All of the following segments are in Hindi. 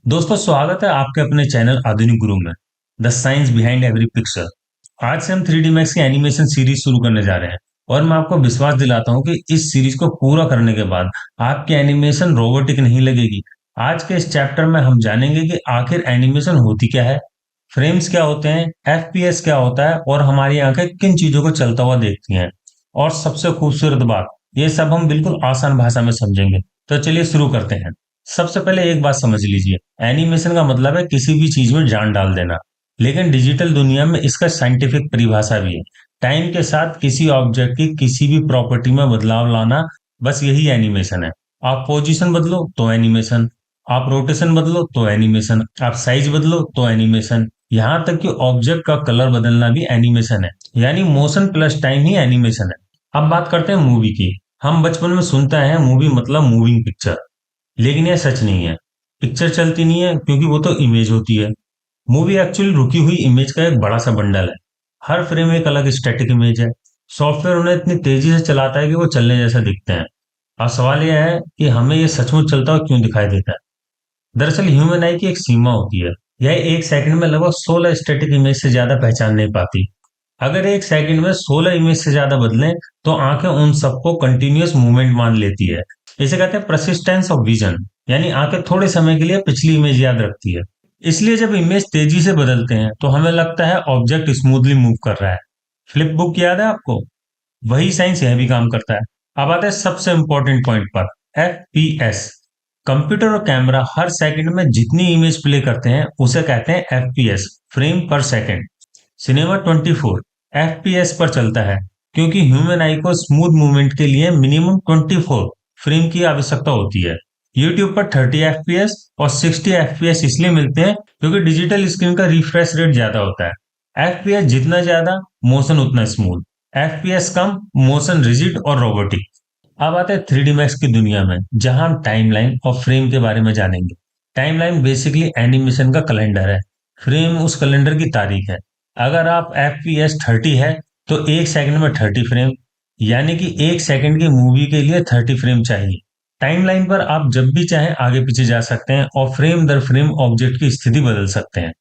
दोस्तों, स्वागत है आपके अपने चैनल आधुनिक गुरु में। The science behind every picture. आज से हम 3D मैक्स की एनिमेशन सीरीज शुरू करने जा रहे हैं और मैं आपको विश्वास दिलाता हूं कि इस सीरीज को पूरा करने के बाद आपकी एनिमेशन रोबोटिक नहीं लगेगी। आज के इस चैप्टर में हम जानेंगे कि आखिर एनिमेशन होती क्या है, फ्रेम्स क्या होते हैं, FPS क्या होता है और हमारी आंखें किन चीजों को चलता हुआ देखती हैं। और सबसे खूबसूरत बात, ये सब हम बिल्कुल आसान भाषा में समझेंगे। तो चलिए शुरू करते हैं। सबसे पहले एक बात समझ लीजिए, एनिमेशन का मतलब है किसी भी चीज में जान डाल देना। लेकिन डिजिटल दुनिया में इसका साइंटिफिक परिभाषा भी है। टाइम के साथ किसी ऑब्जेक्ट की किसी भी प्रॉपर्टी में बदलाव लाना, बस यही एनिमेशन है। आप पोजीशन बदलो तो एनिमेशन, आप रोटेशन बदलो तो एनिमेशन, आप साइज बदलो तो एनिमेशन, यहाँ तक कि ऑब्जेक्ट का कलर बदलना भी एनिमेशन है। यानी मोशन प्लस टाइम ही एनिमेशन है। अब बात करते हैं मूवी की। हम बचपन में सुनते हैं मूवी मतलब मूविंग पिक्चर, लेकिन यह सच नहीं है। पिक्चर चलती नहीं है क्योंकि वो तो इमेज होती है। मूवी एक्चुअली रुकी हुई इमेज का एक बड़ा सा बंडल है। हर फ्रेम एक अलग स्टैटिक इमेज है। सॉफ्टवेयर उन्हें इतनी तेजी से चलाता है कि वो चलने जैसा दिखते हैं। अब सवाल यह है कि हमें ये सचमुच चलता हुआ क्यों दिखाई देता है। दरअसल ह्यूमन आई की एक सीमा होती है। यह एक सेकंड में लगभग 16 स्टैटिक इमेज से ज्यादा पहचान नहीं पाती। अगर एक सेकंड में 16 इमेज से ज्यादा बदलें तो आंखें उन सबको कंटिन्यूअस मूवमेंट मान लेती है। इसे कहते हैं परसिस्टेंस ऑफ विजन। यानी आंखें थोड़े समय के लिए पिछली इमेज याद रखती है। इसलिए जब इमेज तेजी से बदलते हैं तो हमें लगता है ऑब्जेक्ट स्मूथली मूव कर रहा है। फ्लिप बुक याद है आपको? वही साइंस यह भी काम करता है। अब आते हैं सबसे इंपॉर्टेंट पॉइंट पर, FPS। कंप्यूटर और कैमरा हर सेकंड में जितनी इमेज प्ले करते हैं उसे कहते हैं FPS, फ्रेम पर सेकंड। सिनेमा 24 FPS पर चलता है क्योंकि ह्यूमन आई को स्मूथ मूवमेंट के लिए मिनिमम 24 फ्रेम की आवश्यकता होती है। YouTube पर 30 FPS और 60 FPS इसलिए मिलते हैं क्योंकि डिजिटल स्क्रीन का रिफ्रेश रेट ज्यादा होता है। FPS जितना ज्यादा, मोशन उतना स्मूथ। FPS कम, मोशन रिजिड और रोबोटिक। अब आते हैं 3D मैक्स की दुनिया में, जहां हम टाइमलाइन और फ्रेम के बारे में जानेंगे। टाइमलाइन बेसिकली एनिमेशन का कैलेंडर है। फ्रेम उस कैलेंडर की तारीख है। अगर आप FPS 30 है तो एक सेकंड में 30 फ्रेम, यानी कि एक सेकंड की मूवी के लिए 30 फ्रेम चाहिए। टाइमलाइन पर आप जब भी चाहें आगे पीछे जा सकते हैं और फ्रेम दर फ्रेम ऑब्जेक्ट की स्थिति बदल सकते हैं।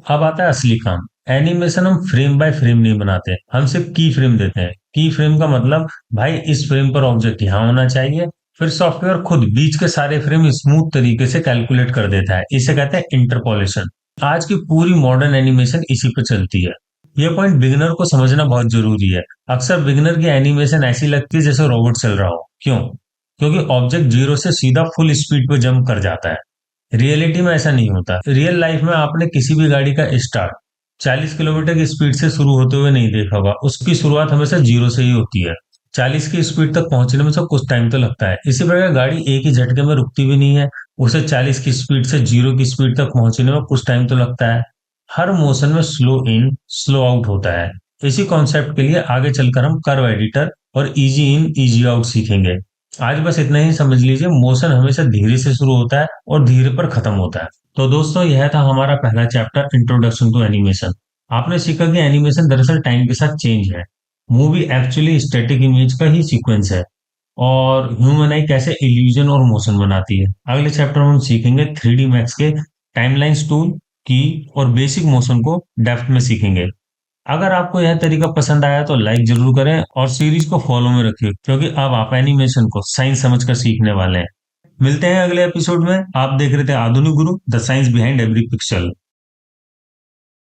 अब आता है असली काम। एनिमेशन हम फ्रेम बाय फ्रेम नहीं बनाते, हम सिर्फ की फ्रेम देते हैं। की फ्रेम का मतलब, भाई इस फ्रेम पर ऑब्जेक्ट यहाँ होना चाहिए। फिर सॉफ्टवेयर खुद बीच के सारे फ्रेम स्मूथ तरीके से कैलकुलेट कर देता है। इसे कहते हैं इंटरपोलेशन। आज की पूरी मॉडर्न एनिमेशन इसी पे चलती है। ये पॉइंट बिगिनर को समझना बहुत जरूरी है। अक्सर बिगिनर की एनिमेशन ऐसी लगती है जैसे रोबोट चल रहा हो। क्यों? क्योंकि ऑब्जेक्ट जीरो से सीधा फुल स्पीड पे जंप कर जाता है। रियलिटी में ऐसा नहीं होता। रियल लाइफ में आपने किसी भी गाड़ी का स्टार्ट 40 किलोमीटर की स्पीड से शुरू होते हुए नहीं देखा होगा। उसकी शुरुआत हमेशा जीरो से ही होती है। 40 की स्पीड तक पहुंचने में तो कुछ टाइम तो लगता है। इसी प्रकार गाड़ी एक ही झटके में रुकती भी नहीं है। उसे 40 की स्पीड से जीरो की स्पीड तक पहुंचने में कुछ टाइम तो लगता है। हर मोशन में स्लो इन स्लो आउट होता है। इसी कॉन्सेप्ट के लिए आगे चलकर हम कर्व एडिटर और इजी इन इजी आउट सीखेंगे। आज बस इतना ही समझ लीजिए, मोशन हमेशा धीरे से शुरू होता है और धीरे पर खत्म होता है। तो दोस्तों, यह था हमारा पहला चैप्टर, इंट्रोडक्शन टू एनिमेशन। आपने सीखा कि एनिमेशन दरअसल टाइम के साथ चेंज है। मूवी एक्चुअली स्टैटिक इमेज का ही सीक्वेंस है और ह्यूमन आई कैसे इल्यूजन और मोशन बनाती है। अगले चैप्टर में हम सीखेंगे 3D मैक्स के टाइमलाइंस टूल की और बेसिक मोशन को डेप्थ में सीखेंगे। अगर आपको यह तरीका पसंद आया तो लाइक जरूर करें और सीरीज को फॉलो में रखिए, क्योंकि अब आप एनिमेशन को साइंस समझकर सीखने वाले हैं। मिलते हैं अगले एपिसोड में। आप देख रहे थे आधुनिक गुरु, the science behind every pixel.